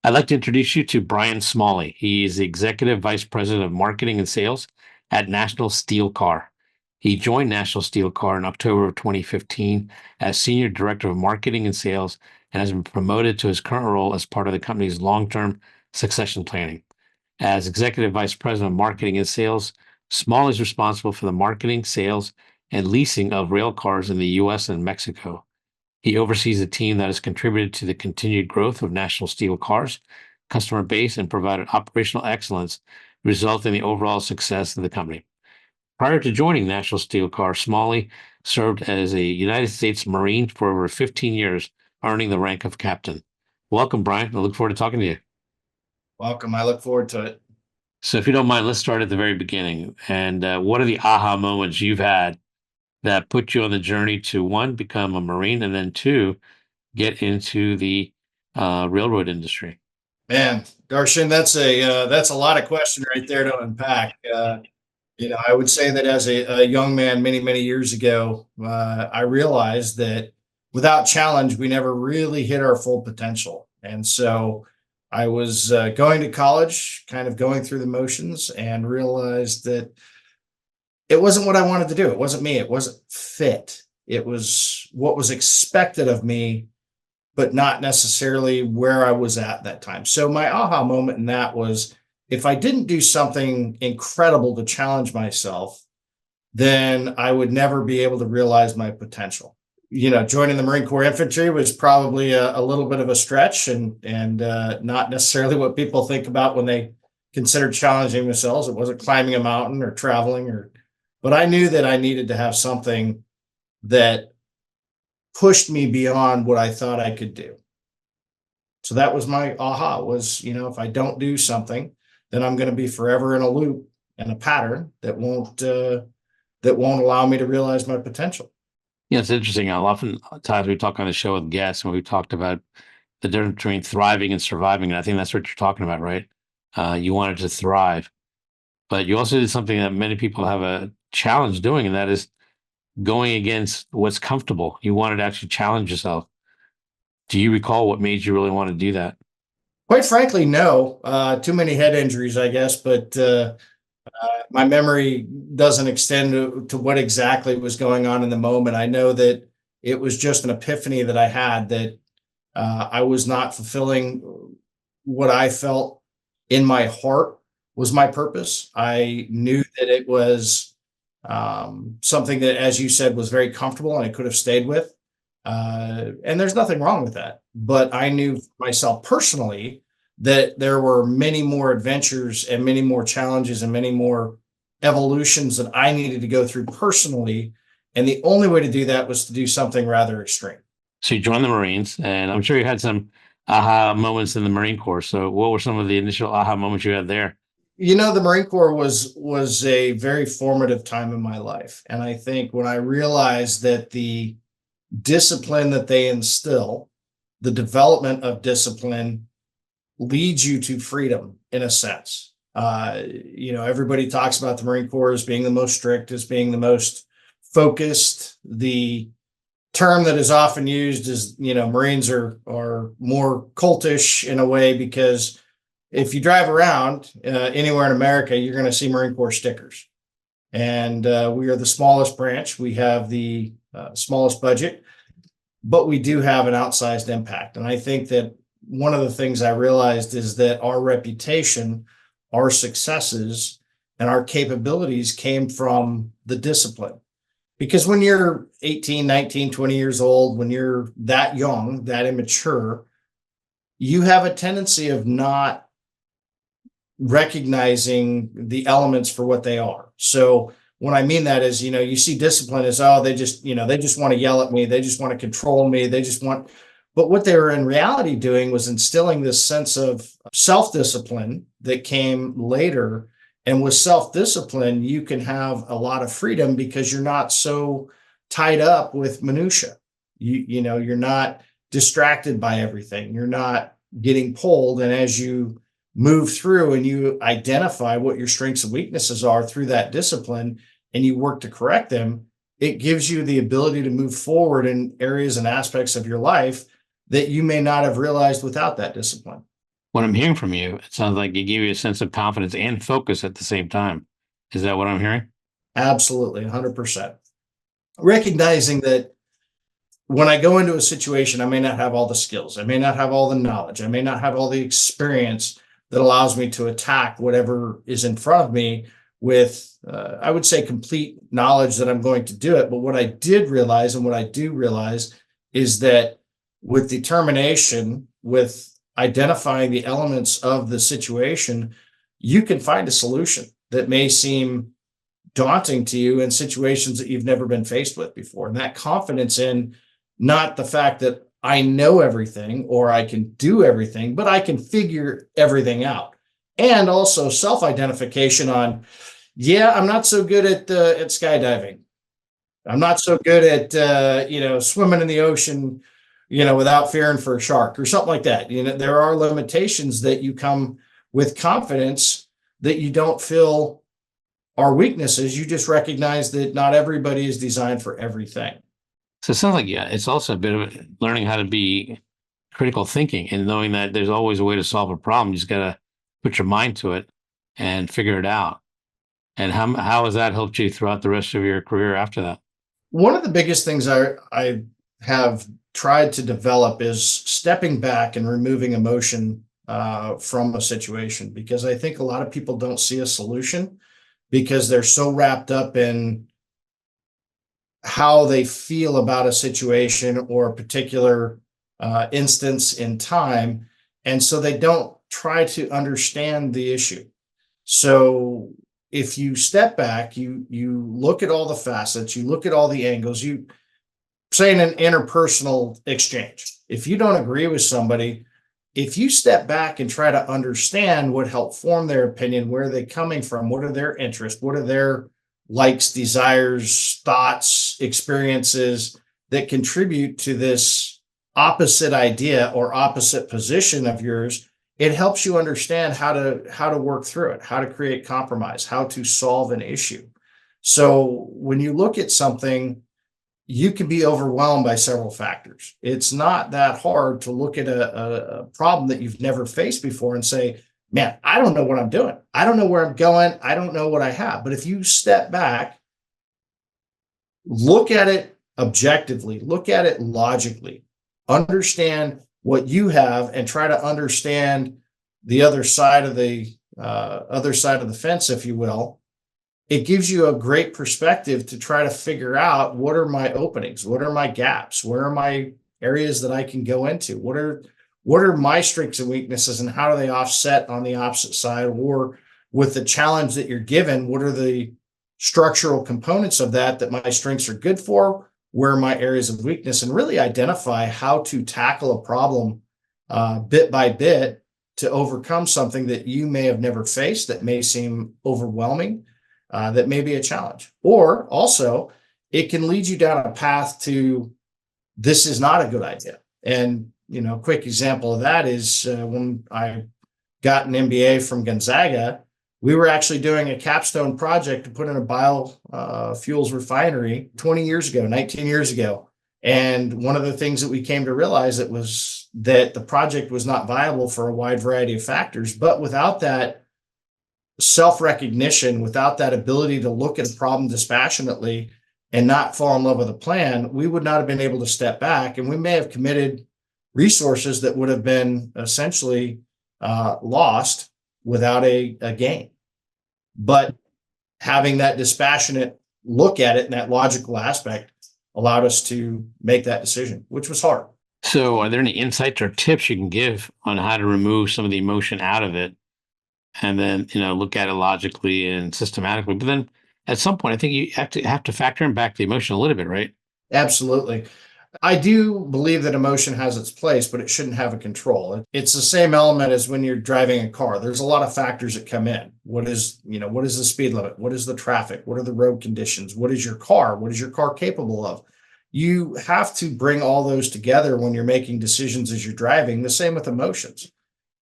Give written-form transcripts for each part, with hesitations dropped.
I'd like to introduce you to Brian Smalley. He is the Executive Vice President of Marketing and Sales at National Steel Car. He joined National Steel Car in October of 2015 as Senior Director of Marketing and Sales and has been promoted to his current role as part of the company's long-term succession planning. As Executive Vice President of Marketing and Sales, Smalley is responsible for the marketing, sales, and leasing of rail cars in the U.S. and Mexico. He oversees a team that has contributed to the continued growth of National Steel Cars customer base and provided operational excellence, resulting in the overall success of the company. Prior to joining National Steel Car, Smalley served as a United States Marine for over 15 years, earning the rank of captain. Welcome, Brian. I look forward to talking to you. Welcome. I look forward to it. So, if you don't mind, let's start at the very beginning. And what are the aha moments you've had that put you on the journey to one, become a Marine, and then two, get into the railroad industry? Man, Darshan, that's a lot of question right there to unpack. I would say that as a young man many years ago, I realized that without challenge, we never really hit our full potential. And so I was going to college, kind of going through the motions, and realized that it wasn't what I wanted to do. It wasn't me. It wasn't fit. It was what was expected of me, but not necessarily where I was at that time. So my aha moment in that was if I didn't do something incredible to challenge myself, then I would never be able to realize my potential. Joining the Marine Corps Infantry was probably a little bit of a stretch and not necessarily what people think about when they consider challenging themselves. It wasn't climbing a mountain or traveling but I knew that I needed to have something that pushed me beyond what I thought I could do. So that was my aha was, if I don't do something, then I'm going to be forever in a loop and a pattern that won't allow me to realize my potential. Yeah, it's interesting. Oftentimes we talk on the show with guests, and we talked about the difference between thriving and surviving. And I think that's what you're talking about, right? You wanted to thrive, but you also did something that many people have a challenge doing, and that is going against what's comfortable. You wanted to actually challenge yourself. Do you recall what made you really want to do that? Quite frankly, no. Too many head injuries, I guess, but my memory doesn't extend to what exactly was going on in the moment. I know that it was just an epiphany that I had that I was not fulfilling what I felt in my heart was my purpose. I knew that it was something that, as you said, was very comfortable and I could have stayed with. And there's nothing wrong with that. But I knew myself personally that there were many more adventures and many more challenges and many more evolutions that I needed to go through personally. And the only way to do that was to do something rather extreme. So you joined the Marines, and I'm sure you had some aha moments in the Marine Corps. So what were some of the initial aha moments you had there? The Marine Corps was a very formative time in my life. And I think when I realized that the discipline that they instill, the development of discipline leads you to freedom in a sense. Everybody talks about the Marine Corps as being the most strict, as being the most focused. The term that is often used is, Marines are more cultish in a way because if you drive around anywhere in America, you're going to see Marine Corps stickers. And we are the smallest branch. We have the smallest budget, but we do have an outsized impact. And I think that one of the things I realized is that our reputation, our successes, and our capabilities came from the discipline. Because when you're 18, 19, 20 years old, when you're that young, that immature, you have a tendency of not recognizing the elements for what they are. So what I mean that is, you see discipline as, oh, they just want to yell at me. They just want to control me. But what they were in reality doing was instilling this sense of self-discipline that came later. And with self-discipline, you can have a lot of freedom because you're not so tied up with minutia. You're not distracted by everything. You're not getting pulled. And as you move through and you identify what your strengths and weaknesses are through that discipline and you work to correct them, it gives you the ability to move forward in areas and aspects of your life that you may not have realized without that discipline. What I'm hearing from you, it sounds like it gave you a sense of confidence and focus at the same time. Is that what I'm hearing? Absolutely, 100%. Recognizing that when I go into a situation, I may not have all the skills, I may not have all the knowledge, I may not have all the experience that allows me to attack whatever is in front of me with, I would say, complete knowledge that I'm going to do it. But what I did realize, and what I do realize, is that with determination, with identifying the elements of the situation, you can find a solution that may seem daunting to you in situations that you've never been faced with before. And that confidence in not the fact that I know everything or I can do everything, but I can figure everything out. And also self-identification on, yeah, I'm not so good at skydiving. I'm not so good at swimming in the ocean, without fearing for a shark or something like that. There are limitations that you come with confidence that you don't feel are weaknesses. You just recognize that not everybody is designed for everything. So it sounds like, yeah, it's also a bit of learning how to be critical thinking and knowing that there's always a way to solve a problem. You just got to put your mind to it and figure it out. And how has that helped you throughout the rest of your career after that? One of the biggest things I have tried to develop is stepping back and removing emotion from a situation, because I think a lot of people don't see a solution because they're so wrapped up in how they feel about a situation or a particular instance in time. And so they don't try to understand the issue. So if you step back, you look at all the facets, you look at all the angles, you say in an interpersonal exchange, if you don't agree with somebody, if you step back and try to understand what helped form their opinion, where are they coming from, what are their interests, what are their likes, desires, thoughts, experiences that contribute to this opposite idea or opposite position of yours, it helps you understand how to work through it, how to create compromise, how to solve an issue. So when you look at something, you can be overwhelmed by several factors. It's not that hard to look at a problem that you've never faced before and say, man, I don't know what I'm doing. I don't know where I'm going. I don't know what I have. But if you step back, look at it objectively, look at it logically, understand what you have, and try to understand the other side of the fence, if you will, it gives you a great perspective to try to figure out, what are my openings? What are my gaps? Where are my areas that I can go into? What are my strengths and weaknesses, and how do they offset on the opposite side? Or with the challenge that you're given, what are the structural components of that my strengths are good for? Where are my areas of weakness? And really identify how to tackle a problem bit by bit to overcome something that you may have never faced, that may seem overwhelming, that may be a challenge. Or also, it can lead you down a path to, this is not a good idea. And, quick example of that is when I got an MBA from Gonzaga, we were actually doing a capstone project to put in a biofuels refinery 20 years ago, 19 years ago. And one of the things that we came to realize was that the project was not viable for a wide variety of factors. But without that self-recognition, without that ability to look at a problem dispassionately and not fall in love with a plan, we would not have been able to step back, and we may have committed resources that would have been essentially lost without a gain. But having that dispassionate look at it and that logical aspect allowed us to make that decision, which was hard. So are there any insights or tips you can give on how to remove some of the emotion out of it, and then look at it logically and systematically? But then at some point, I think you have to factor in back the emotion a little bit, right? Absolutely. I do believe that emotion has its place, but it shouldn't have a control. It's the same element as when you're driving a car. There's a lot of factors that come in. What is the speed limit? What is the traffic? What are the road conditions? What is your car? What is your car capable of? You have to bring all those together when you're making decisions as you're driving. The same with emotions.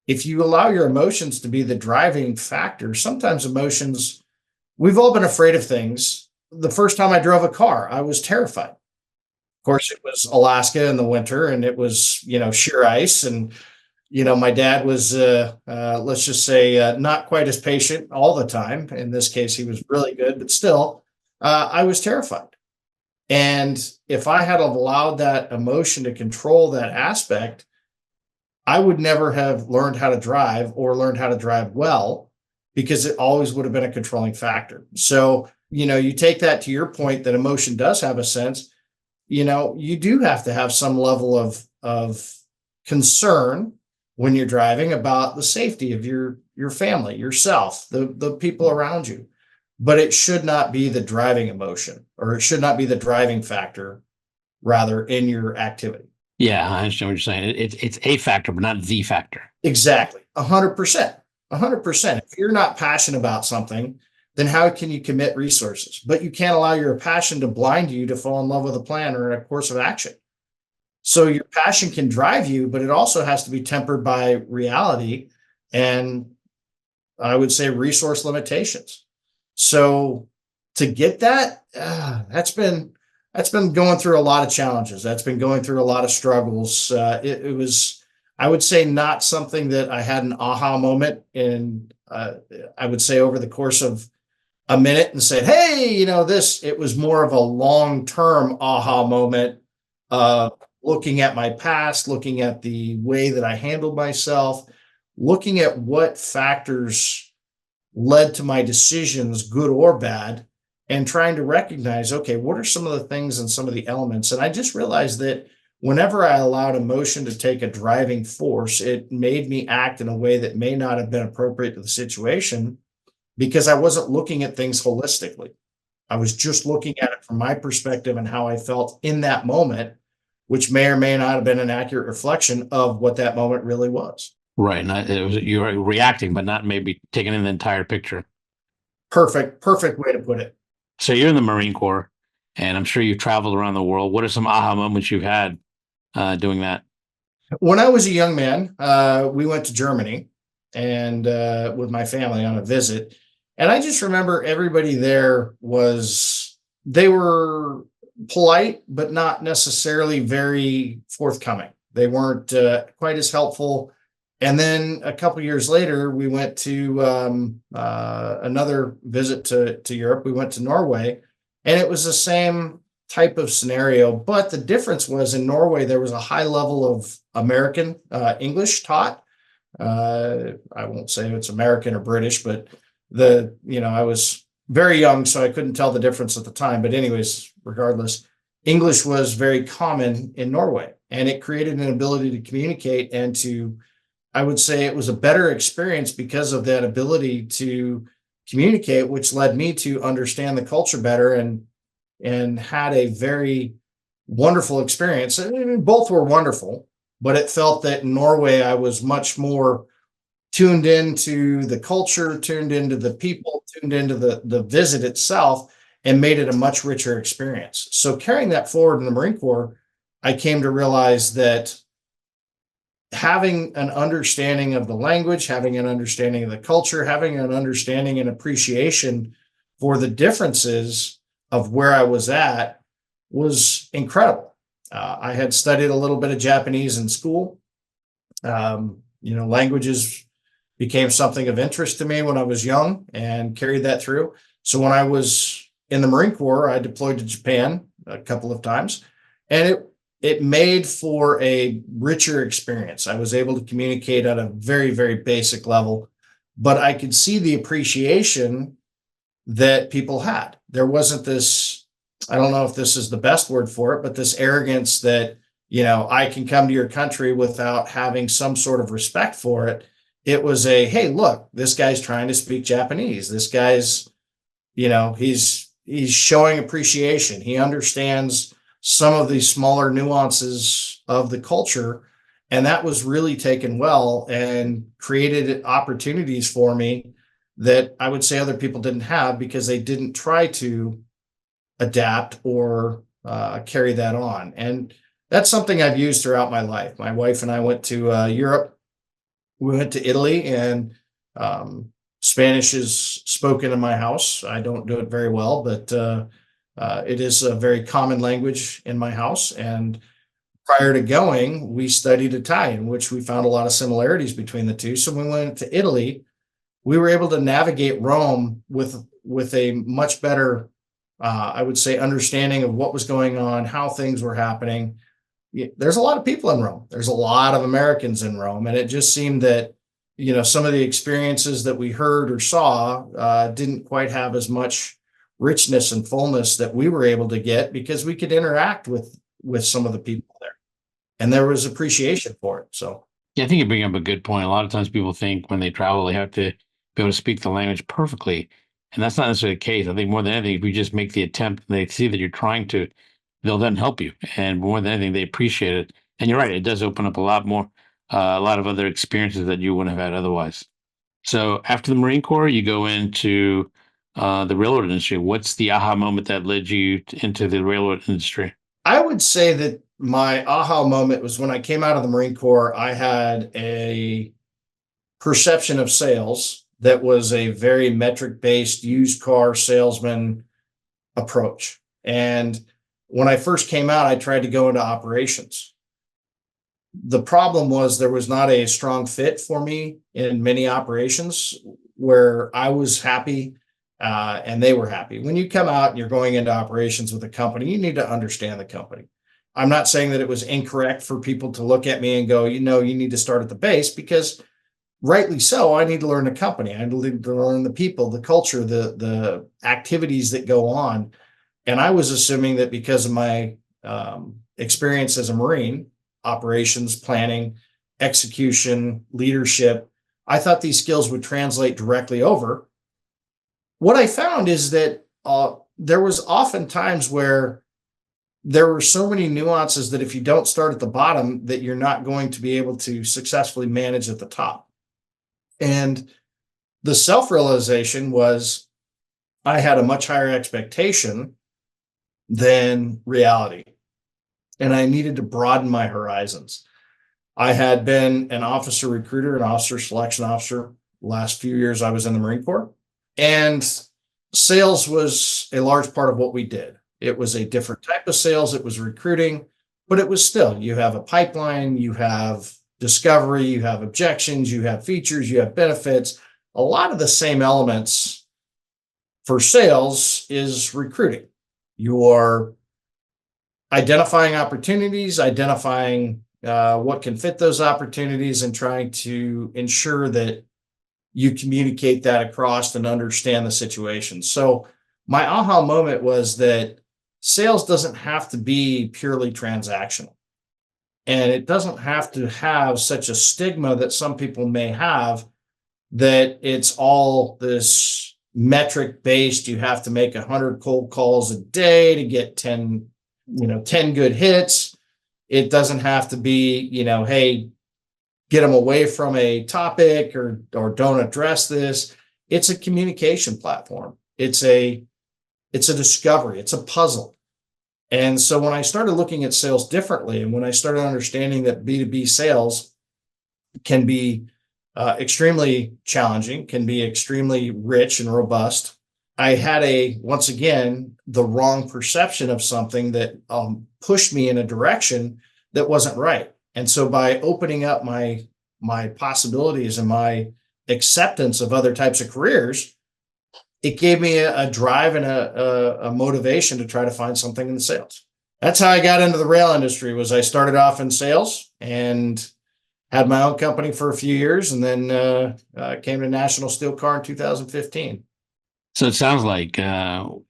If you allow your emotions to be the driving factor, sometimes emotions, we've all been afraid of things. The first time I drove a car, I was terrified. Of course, it was Alaska in the winter, and it was, sheer ice. And my dad was, let's just say, not quite as patient all the time. In this case, he was really good, but still, I was terrified. And if I had allowed that emotion to control that aspect, I would never have learned how to drive or learned how to drive well because it always would have been a controlling factor. So, you take that to your point that emotion does have a sense, you do have to have some level of concern when you're driving about the safety of your family, yourself, the people around you. But it should not be the driving emotion, or it should not be the driving factor rather in your activity. Yeah, I understand what you're saying. It's a factor, but not the factor. Exactly. 100%. 100%. If you're not passionate about something, then how can you commit resources? But you can't allow your passion to blind you to fall in love with a plan or a course of action. So your passion can drive you, but it also has to be tempered by reality and, I would say, resource limitations. So to get that, that's been going through a lot of challenges. That's been going through a lot of struggles. It was, I would say, not something that I had an aha moment in. I would say over the course of a minute and said, "Hey, this." It was more of a long-term aha moment. Looking at my past, looking at the way that I handled myself, looking at what factors led to my decisions, good or bad, and trying to recognize, okay, what are some of the things and some of the elements? And I just realized that whenever I allowed emotion to take a driving force, it made me act in a way that may not have been appropriate to the situation because I wasn't looking at things holistically. I was just looking at it from my perspective and how I felt in that moment, which may or may not have been an accurate reflection of what that moment really was. Right. And you were reacting, but not maybe taking in the entire picture. Perfect, perfect way to put it. So you're in the Marine Corps, and I'm sure you've traveled around the world. What are some aha moments you've had doing that? When I was a young man, we went to Germany and with my family on a visit. And I just remember everybody there they were polite, but not necessarily very forthcoming. They weren't quite as helpful. And then a couple years later, we went to another visit to Europe. We went to Norway, and it was the same type of scenario. But the difference was in Norway, there was a high level of American English taught. I won't say it's American or British, but I was very young, so I couldn't tell the difference at the time. But anyways, regardless, English was very common in Norway, and it created an ability to communicate and to, I would say, it was a better experience because of that ability to communicate, which led me to understand the culture better and had a very wonderful experience. I mean, both were wonderful, but it felt that in Norway I was much more tuned into the culture, tuned into the people, tuned into the visit itself, and made it a much richer experience. So carrying that forward in the Marine Corps, I came to realize that having an understanding of the language, having an understanding of the culture, having an understanding and appreciation for the differences of where I was at was incredible. I had studied a little bit of Japanese in school. Languages became something of interest to me when I was young and carried that through. So when I was in the Marine Corps, I deployed to Japan a couple of times, and it made for a richer experience. I was able to communicate at a very, very basic level, but I could see the appreciation that people had. There wasn't this, I don't know if this is the best word for it, but this arrogance that, I can come to your country without having some sort of respect for it. It was hey, look, this guy's trying to speak Japanese. This guy's, he's showing appreciation. He understands some of the smaller nuances of the culture. And that was really taken well and created opportunities for me that I would say other people didn't have because they didn't try to adapt or carry that on. And that's something I've used throughout my life. My wife and I went to Europe. We went to Italy, and Spanish is spoken in my house. I don't do it very well, but it is a very common language in my house. And Prior to going, we studied Italian, which we found a lot of similarities between the two. So when we went to Italy, we were able to navigate Rome with a much better, I would say, understanding of what was going on, how things were happening. There's a lot of people in Rome. There's a lot of Americans in Rome, and it just seemed that some of the experiences that we heard or saw didn't quite have as much richness and fullness that we were able to get because we could interact with some of the people there, and there was appreciation for it. So Yeah, I think you bring up a good point. A lot of times people think when they travel, they have to be able to speak the language perfectly. And that's not necessarily the case. I think more than anything, if you just make the attempt and they see that you're trying to, they'll then help you. And more than anything, they appreciate it. And you're right, it does open up a lot more, a lot of other experiences that you wouldn't have had otherwise. So after the Marine Corps, you go into the railroad industry. What's the aha moment that led you into the railroad industry? I would say that my aha moment was when I came out of the Marine Corps. I had a perception of sales that was a very metric based used car salesman approach. And when I first came out, I tried to go into operations. The problem was there was not a strong fit for me in many operations where I was happy and they were happy. When you come out and you're going into operations with a company, you need to understand the company. I'm not saying that it was incorrect for people to look at me and go, you need to start at the base, because rightly so, I need to learn the company. I need to learn the people, the culture, the activities that go on. And I was assuming that because of my experience as a Marine, operations, planning, execution, leadership, I thought these skills would translate directly over. What I found is that there was often times where there were so many nuances that if you don't start at the bottom, that you're not going to be able to successfully manage at the top. And the self-realization was I had a much higher expectation than reality, and I needed to broaden my horizons. I had been an officer recruiter, an officer selection officer. The last few years I was in the Marine Corps, and sales was a large part of what we did. It was a different type of sales. It was recruiting, but it was still, you have a pipeline, you have discovery, you have objections, you have features, you have benefits. A lot of the same elements for sales is recruiting. You are identifying opportunities, identifying what can fit those opportunities, and trying to ensure that you communicate that across and understand the situation. So my aha moment was that sales doesn't have to be purely transactional. And it doesn't have to have such a stigma that some people may have, that it's all this metric based. You have to make 100 cold calls a day to get 10 good hits. It doesn't have to be, hey, get them away from a topic or don't address this. It's a communication platform. It's a discovery. It's a puzzle. And so when I started looking at sales differently, and when I started understanding that B2B sales can be extremely challenging, can be extremely rich and robust, I had once again, the wrong perception of something that pushed me in a direction that wasn't right. And so by opening up my possibilities and my acceptance of other types of careers, it gave me a drive and a motivation to try to find something in the sales. That's how I got into the rail industry. Was I started off in sales and had my own company for a few years, and then came to National Steel Car in 2015. So it sounds like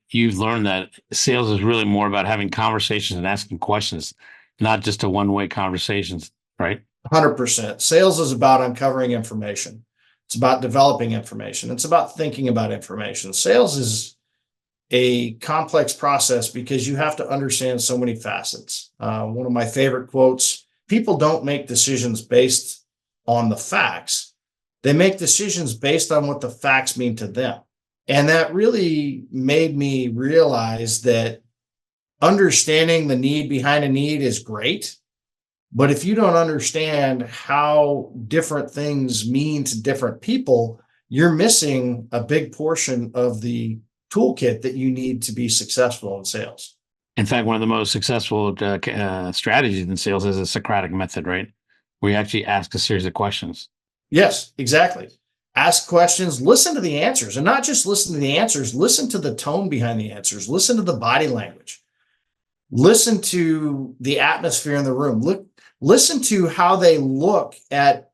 you've learned that sales is really more about having conversations and asking questions, not just a one-way conversations, right? 100%. Sales is about uncovering information. It's about developing information. It's about thinking about information. Sales is a complex process because you have to understand so many facets. One of my favorite quotes: people don't make decisions based on the facts. They make decisions based on what the facts mean to them. And that really made me realize that understanding the need behind a need is great. But if you don't understand how different things mean to different people, you're missing a big portion of the toolkit that you need to be successful in sales. In fact, one of the most successful strategies in sales is a Socratic method, right? Where you actually ask a series of questions. Yes, exactly. Ask questions, listen to the answers, and not just listen to the answers, listen to the tone behind the answers, listen to the body language, listen to the atmosphere in the room, listen to how they look at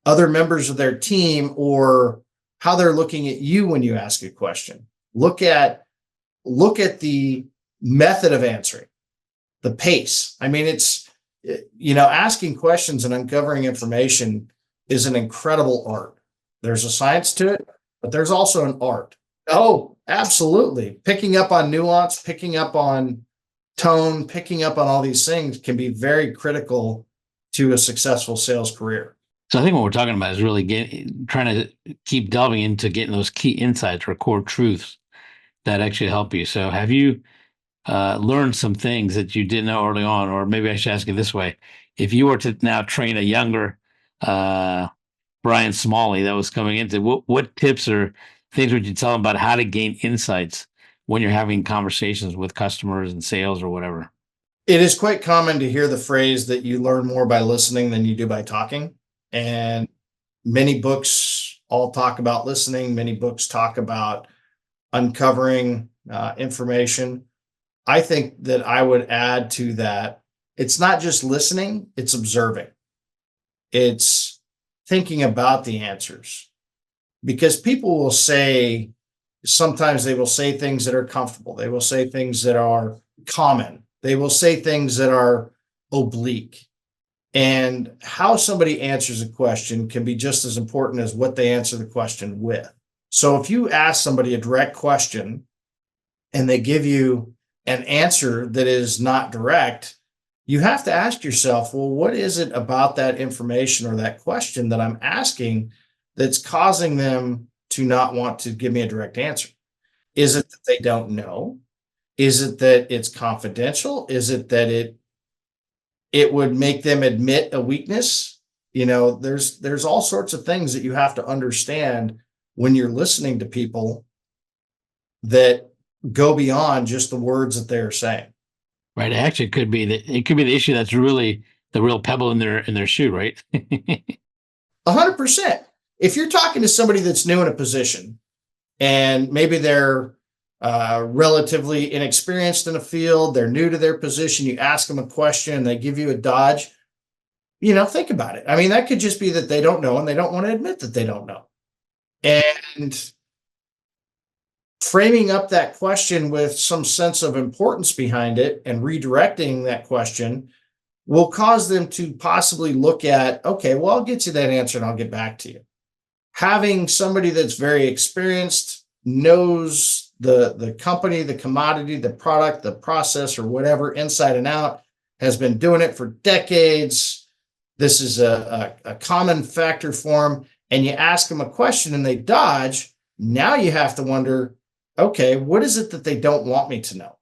other members of their team or how they're looking at you when you ask a question. Look at the method of answering, the pace. I mean, it's, asking questions and uncovering information is an incredible art. There's a science to it, but there's also an art. Oh, absolutely. Picking up on nuance, picking up on tone, picking up on all these things can be very critical to a successful sales career. So I think what we're talking about is really trying to keep delving into getting those key insights or core truths that actually help you. So have you learned some things that you didn't know early on? Or maybe I should ask you this way. If you were to now train a younger Brian Smalley that was coming into, what tips or things would you tell them about how to gain insights when you're having conversations with customers and sales or whatever? It is quite common to hear the phrase that you learn more by listening than you do by talking. And many books all talk about listening. Many books talk about uncovering information. I think that I would add to that, it's not just listening, it's observing. It's thinking about the answers because people will say, sometimes they will say things that are comfortable. They will say things that are common. They will say things that are oblique. And how somebody answers a question can be just as important as what they answer the question with. So if you ask somebody a direct question and they give you an answer that is not direct, you have to ask yourself, well, what is it about that information or that question that I'm asking that's causing them to not want to give me a direct answer? Is it that they don't know? Is it that it's confidential? Is it that it would make them admit a weakness? There's all sorts of things that you have to understand when you're listening to people that go beyond just the words that they're saying. Right. Actually, it could be the issue that's really the real pebble in their shoe, right? 100%. If you're talking to somebody that's new in a position and maybe they're relatively inexperienced in a field, they're new to their position, you ask them a question and they give you a dodge, think about it. I mean, that could just be that they don't know and they don't want to admit that they don't know. And framing up that question with some sense of importance behind it and redirecting that question will cause them to possibly look at, okay, well, I'll get you that answer and I'll get back to you. Having somebody that's very experienced, knows the company, the commodity, the product, the process, or whatever inside and out, has been doing it for decades. This is a common factor for them. And you ask them a question and they dodge. Now you have to wonder, okay, what is it that they don't want me to know?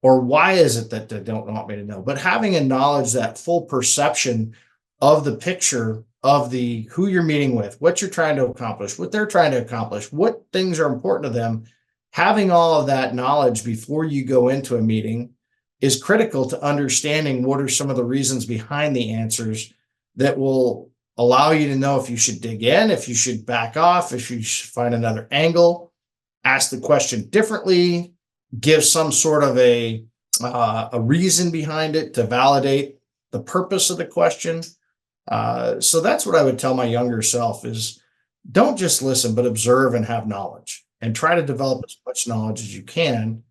Or why is it that they don't want me to know? But having a knowledge, that full perception of the picture of who you're meeting with, what you're trying to accomplish, what they're trying to accomplish, what things are important to them, having all of that knowledge before you go into a meeting is critical to understanding what are some of the reasons behind the answers that will allow you to know if you should dig in, if you should back off, if you should find another angle, ask the question differently, give some sort of a reason behind it to validate the purpose of the question. So that's what I would tell my younger self is don't just listen, but observe and have knowledge and try to develop as much knowledge as you can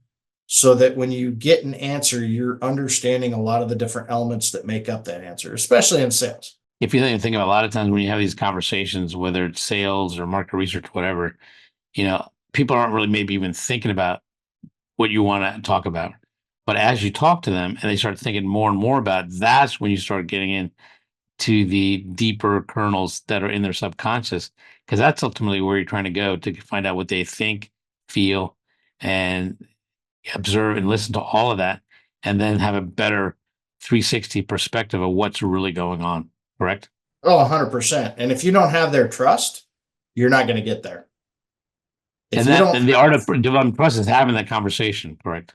so that when you get an answer, you're understanding a lot of the different elements that make up that answer, especially in sales. If you think about a lot of times when you have these conversations, whether it's sales or market research, whatever, people aren't really maybe even thinking about what you want to talk about. But as you talk to them and they start thinking more and more about it, that's when you start getting into the deeper kernels that are in their subconscious, because that's ultimately where you're trying to go to find out what they think, feel, and observe and listen to all of that, and then have a better 360 perspective of what's really going on. Correct? Oh, 100%. And if you don't have their trust, you're not going to get there. If And you that don't then the art of developing trust is having that conversation. Correct?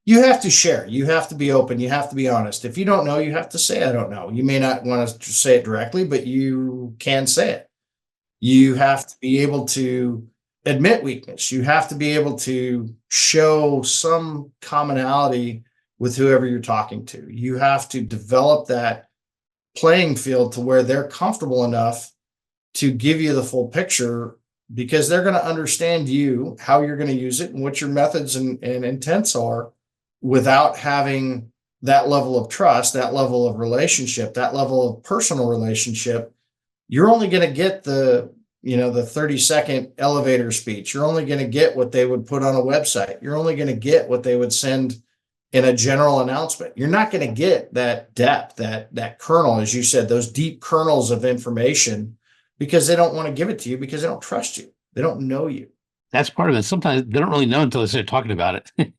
You have to share. You have to be open. You have to be honest. If you don't know, you have to say, I don't know. You may not want to say it directly, but you can say it. You have to be able to admit weakness. You have to be able to show some commonality with whoever you're talking to. You have to develop that playing field to where they're comfortable enough to give you the full picture because they're going to understand you, how you're going to use it, and what your methods and intents are without having that level of trust, that level of relationship, that level of personal relationship. You're only going to get the 30-second elevator speech. You're only going to get what they would put on a website. You're only going to get what they would send in a general announcement. You're not going to get that depth, that kernel, as you said, those deep kernels of information, because they don't want to give it to you because they don't trust you. They don't know you. That's part of it. Sometimes they don't really know until they start talking about it. I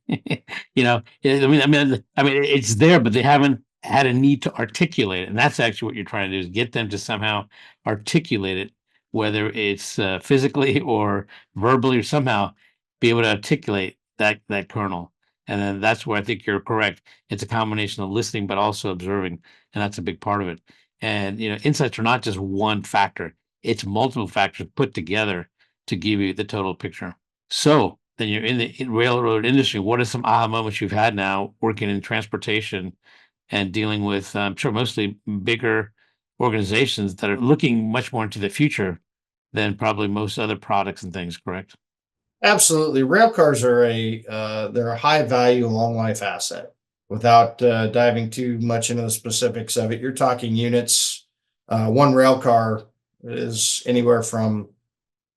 mean, it's there, but they haven't had a need to articulate it, and that's actually what you're trying to do is get them to somehow articulate it, whether it's physically or verbally, or somehow be able to articulate that kernel. And then that's where I think you're correct. It's a combination of listening, but also observing, and that's a big part of it. And insights are not just one factor; it's multiple factors put together to give you the total picture. So then you're in the railroad industry. What are some aha moments you've had now working in transportation and dealing with, I'm sure, mostly bigger organizations that are looking much more into the future than probably most other products and things, correct? Absolutely. Rail cars are they're a high value, long life asset. Without diving too much into the specifics of it, you're talking units. One rail car is anywhere from,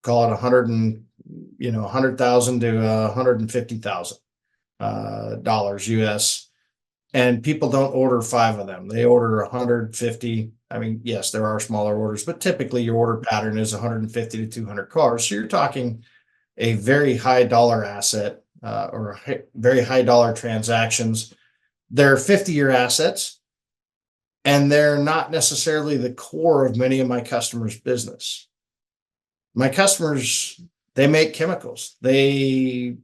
call it 100,000 to 150,000 dollars US. And people don't order five of them. They order 150. I mean, yes, there are smaller orders, but typically your order pattern is 150 to 200 cars. So you're talking a very high dollar asset, or very high dollar transactions. They're 50-year assets, and they're not necessarily the core of many of my customers' business. My customers, they make chemicals, they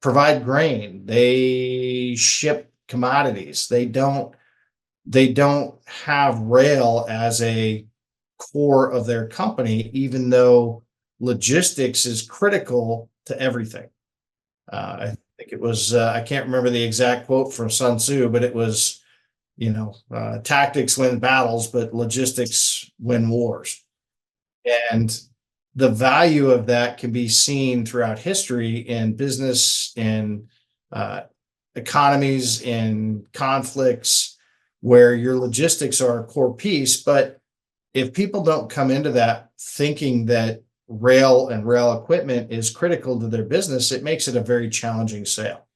provide grain, they ship commodities. They don't have rail as a core of their company, even though logistics is critical to everything. I think it was, I can't remember the exact quote from Sun Tzu, but it was, tactics win battles, but logistics win wars. And the value of that can be seen throughout history in business, in uh, economies, in conflicts, where your logistics are a core piece. But if people don't come into that thinking that rail and rail equipment is critical to their business, it makes it a very challenging sale.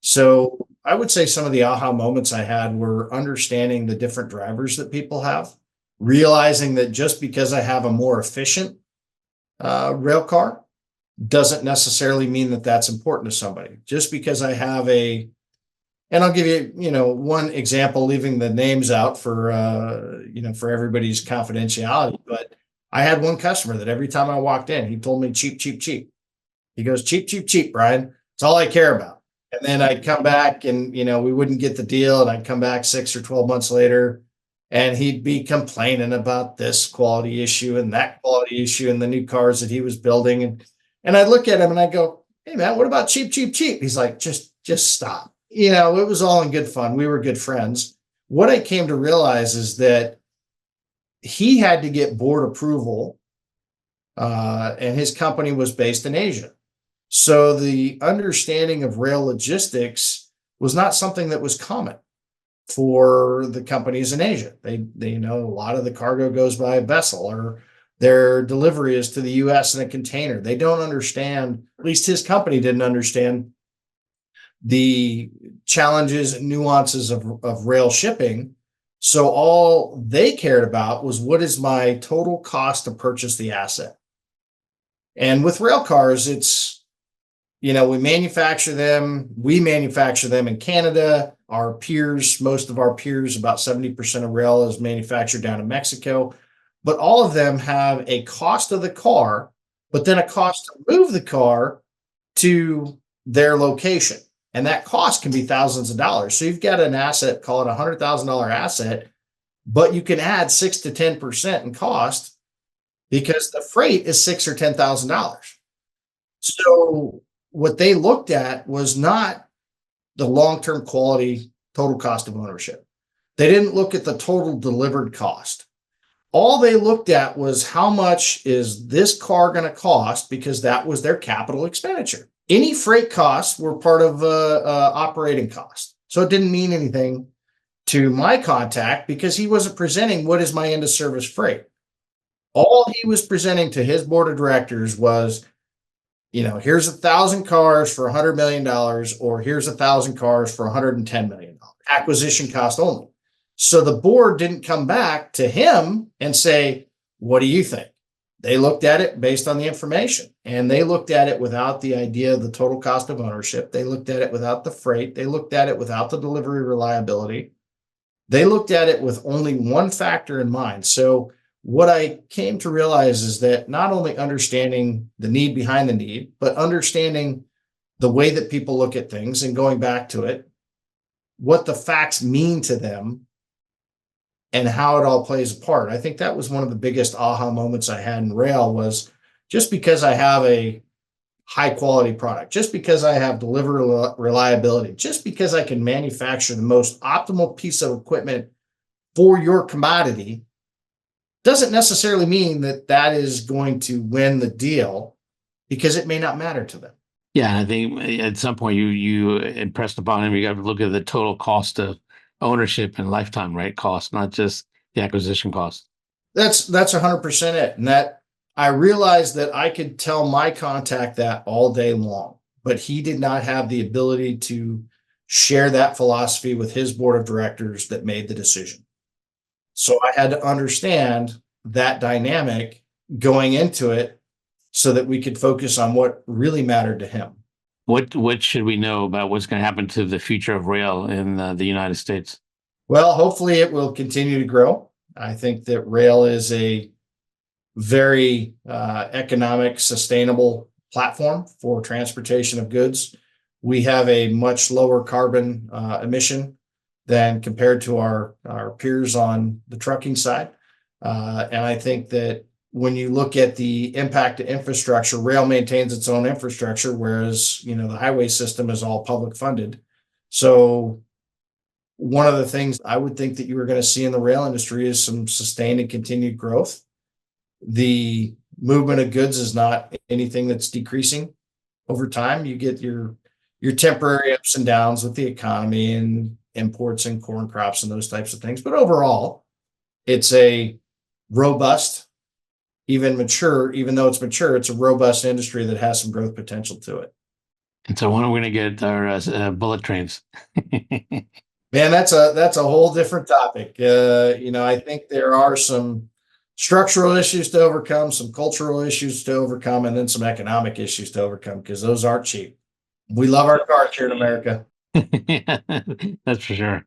So I would say some of the aha moments I had were understanding the different drivers that people have, realizing that just because I have a more efficient rail car doesn't necessarily mean that that's important to somebody. Just because I have and I'll give you, one example, leaving the names out for everybody's confidentiality. But I had one customer that every time I walked in, he told me cheap, cheap, cheap. He goes, cheap, cheap, cheap, Brian. It's all I care about. And then I'd come back and, we wouldn't get the deal. And I'd come back 6 or 12 months later and he'd be complaining about this quality issue and that quality issue and the new cars that he was building. And I'd look at him and I go, hey man, what about cheap, cheap, cheap? He's like, just stop. It was all in good fun. We were good friends. What I came to realize is that he had to get board approval, and his company was based in Asia. So the understanding of rail logistics was not something that was common for the companies in Asia. They know a lot of the cargo goes by a vessel, or their delivery is to the US in a container. They don't understand, at least his company didn't understand the challenges and nuances of rail shipping. So all they cared about was, what is my total cost to purchase the asset? And with rail cars, it's, we manufacture them in Canada. Our peers, most of our peers, about 70% of rail is manufactured down in Mexico. But all of them have a cost of the car, but then a cost to move the car to their location. And that cost can be thousands of dollars. So you've got an asset, call it $100,000 asset, but you can add 6 to 10% in cost because the freight is $6 or $10,000. So what they looked at was not the long-term quality total cost of ownership. They didn't look at the total delivered cost. All they looked at was how much is this car going to cost, because that was their capital expenditure. Any freight costs were part of operating cost. So it didn't mean anything to my contact because he wasn't presenting what is my end of service freight. All he was presenting to his board of directors was, here's 1,000 cars for $100 million, or here's 1,000 cars for $110 million, acquisition cost only. So the board didn't come back to him and say, what do you think? They looked at it based on the information, and they looked at it without the idea of the total cost of ownership. They looked at it without the freight. They looked at it without the delivery reliability. They looked at it with only one factor in mind. So what I came to realize is that not only understanding the need behind the need, but understanding the way that people look at things and going back to it, what the facts mean to them, and how it all plays a part. I think that was one of the biggest aha moments I had in rail. Was just because I have a high quality product, just because I have delivery reliability, just because I can manufacture the most optimal piece of equipment for your commodity, doesn't necessarily mean that that is going to win the deal, because it may not matter to them. Yeah, I think at some point you impressed upon him, you got to look at the total cost of ownership and lifetime, right? Cost, not just the acquisition cost. That's 100% it. And that I realized that I could tell my contact that all day long, but he did not have the ability to share that philosophy with his board of directors that made the decision. So I had to understand that dynamic going into it so that we could focus on what really mattered to him. What should we know about what's going to happen to the future of rail in the United States? Well, hopefully it will continue to grow. I think that rail is a very economic, sustainable platform for transportation of goods. We have a much lower carbon emission than compared to our peers on the trucking side. And I think that when you look at the impact to infrastructure, rail maintains its own infrastructure, whereas, the highway system is all public funded. So one of the things I would think that you were going to see in the rail industry is some sustained and continued growth. The movement of goods is not anything that's decreasing over time. You get your temporary ups and downs with the economy and imports and corn crops and those types of things. But overall, it's a robust, even though it's mature, it's a robust industry that has some growth potential to it. And so when are we going to get our bullet trains? Man, that's a whole different topic. I think there are some structural issues to overcome, some cultural issues to overcome, and then some economic issues to overcome, because those aren't cheap. We love our cars here in America. Yeah, that's for sure.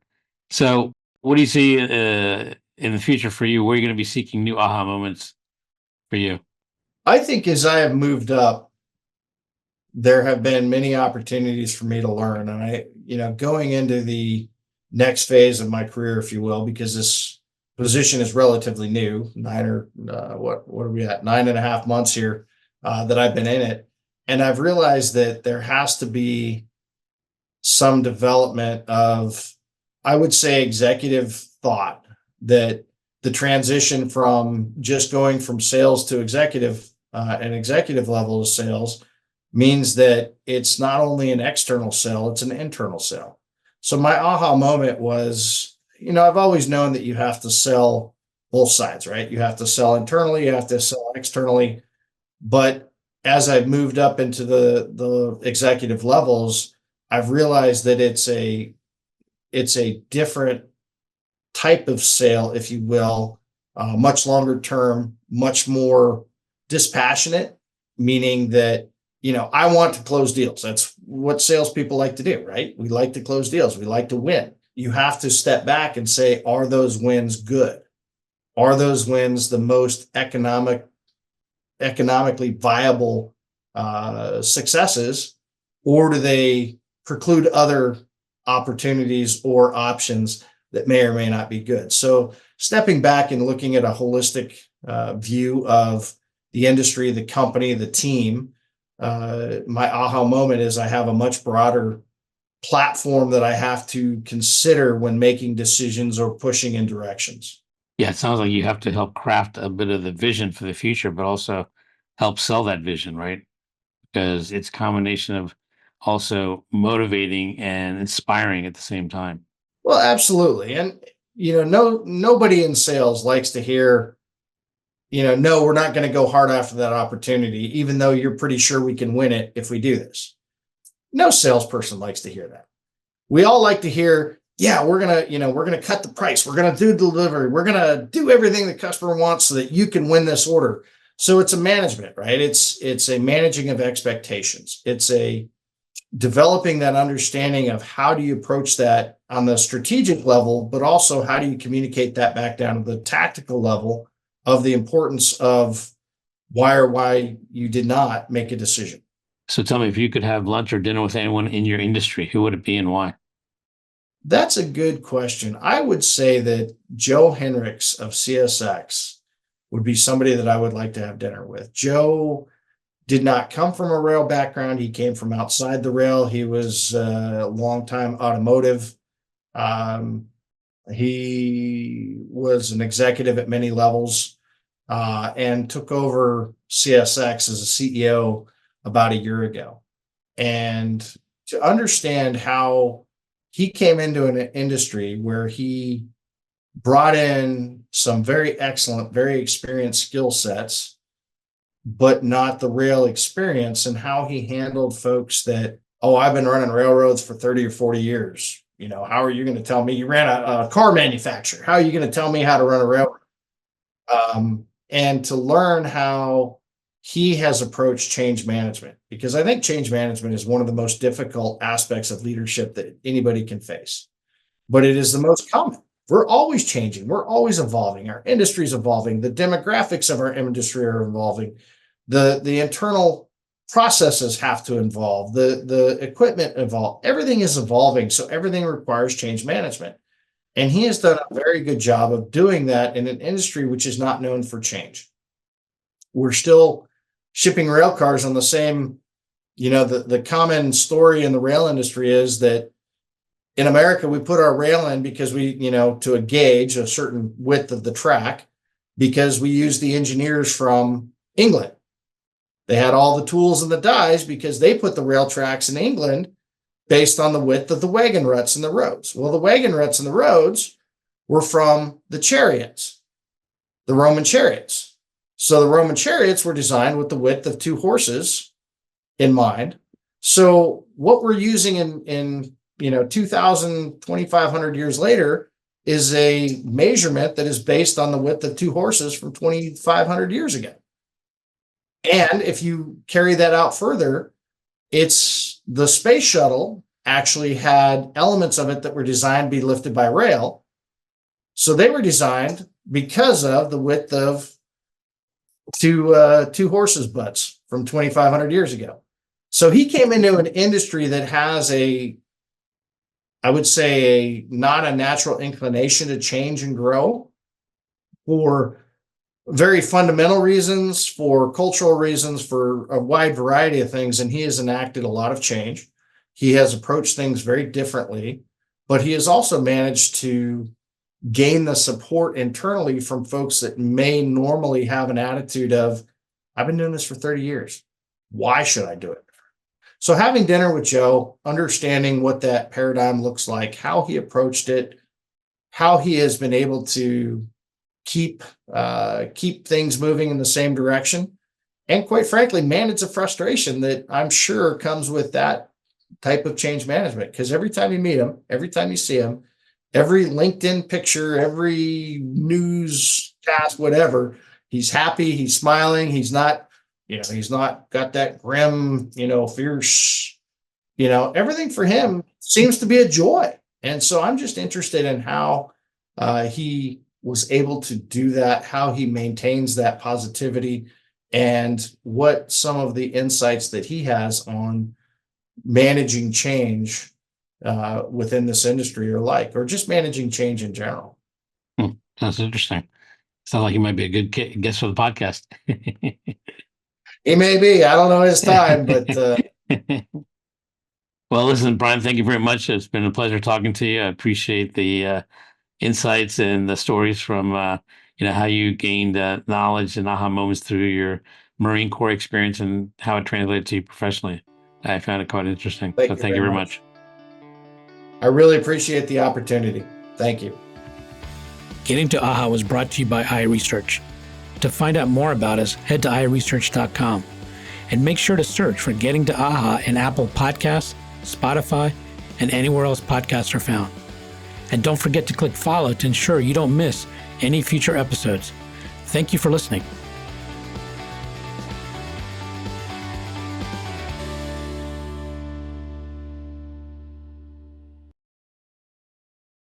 So what do you see in the future for you? Where are you going to be seeking new aha moments for you? I think as I have moved up, there have been many opportunities for me to learn. And going into the next phase of my career, if you will, because this position is relatively new, what are we at? 9.5 months here that I've been in it. And I've realized that there has to be some development of, I would say, executive thought, that the transition from just going from sales to executive and executive level of sales means that it's not only an external sale, it's an internal sale. So my aha moment was, I've always known that you have to sell both sides, right? You have to sell internally, you have to sell externally. But as I've moved up into the executive levels, I've realized that it's a different type of sale, if you will, much longer term, much more dispassionate, meaning that, I want to close deals. That's what salespeople like to do, right? We like to close deals. We like to win. You have to step back and say, are those wins good? Are those wins the most economically viable successes, or do they preclude other opportunities or options that may or may not be good. So stepping back and looking at a holistic view of the industry, the company, the team, my aha moment is I have a much broader platform that I have to consider when making decisions or pushing in directions. Yeah, it sounds like you have to help craft a bit of the vision for the future, but also help sell that vision, right? Because it's a combination of also motivating and inspiring at the same time. Well, absolutely. And nobody in sales likes to hear, no, we're not going to go hard after that opportunity, even though you're pretty sure we can win it if we do this. No salesperson likes to hear that. We all like to hear, yeah, we're gonna cut the price, we're gonna do delivery, we're gonna do everything the customer wants so that you can win this order. So it's a management, right? It's a managing of expectations. It's a developing that understanding of how do you approach that on the strategic level, but also how do you communicate that back down to the tactical level of the importance of why you did not make a decision. So tell me, if you could have lunch or dinner with anyone in your industry, who would it be and why? That's a good question. I would say that Joe Henricks of CSX would be somebody that I would like to have dinner with. Joe did not come from a rail background. He came from outside the rail. He was a longtime automotive. Um, he was an executive at many levels and took over CSX as a CEO about a year ago. And to understand how he came into an industry where he brought in some very excellent, very experienced skill sets, but not the rail experience, and how he handled folks that, oh, I've been running railroads for 30 or 40 years. How are you going to tell me you ran a car manufacturer? How are you going to tell me how to run a railroad? And to learn how he has approached change management, because I think change management is one of the most difficult aspects of leadership that anybody can face, but it is the most common. We're always changing. We're always evolving. Our industry is evolving. The demographics of our industry are evolving. The internal processes have to evolve. The equipment evolve. Everything is evolving. So everything requires change management. And he has done a very good job of doing that in an industry which is not known for change. We're still shipping rail cars on the same, the common story in the rail industry is that in America, we put our rail in because to a gauge, a certain width of the track, because we use the engineers from England. They had all the tools and the dies because they put the rail tracks in England based on the width of the wagon ruts in the roads. Well, the wagon ruts in the roads were from the chariots, the Roman chariots. So the Roman chariots were designed with the width of 2 horses in mind. So what we're using in 2,000, 2,500 years later is a measurement that is based on the width of 2 horses from 2,500 years ago. And if you carry that out further, it's the space shuttle actually had elements of it that were designed to be lifted by rail. So they were designed because of the width of 2 horses' butts from 2,500 years ago. So he came into an industry that has I would say, not a natural inclination to change and grow for very fundamental reasons, for cultural reasons, for a wide variety of things. And he has enacted a lot of change. He has approached things very differently, but he has also managed to gain the support internally from folks that may normally have an attitude of, I've been doing this for 30 years. Why should I do it? So having dinner with Joe, understanding what that paradigm looks like, how he approached it, how he has been able to keep things moving in the same direction, and quite frankly, manage the frustration that I'm sure comes with that type of change management. Because every time you meet him, every time you see him, every LinkedIn picture, every newscast, whatever, he's happy, he's smiling, he's not got that grim, fierce, everything for him seems to be a joy. And so I'm just interested in how he was able to do that, how he maintains that positivity, and what some of the insights that he has on managing change within this industry are like, or just managing change in general. That's interesting. Sounds like he might be a good guest for the podcast. He may be. I don't know his time, but well, listen, Brian, thank you very much. It's been a pleasure talking to you. I appreciate the insights and the stories from how you gained knowledge and aha moments through your Marine Corps experience and how it translated to you professionally. I found it quite interesting. So thank you very much. I really appreciate the opportunity. Thank you. Getting to AHA was brought to you by iResearch. To find out more about us, head to iResearch.com and make sure to search for Getting to AHA in Apple Podcasts, Spotify, and anywhere else podcasts are found. And don't forget to click follow to ensure you don't miss any future episodes. Thank you for listening.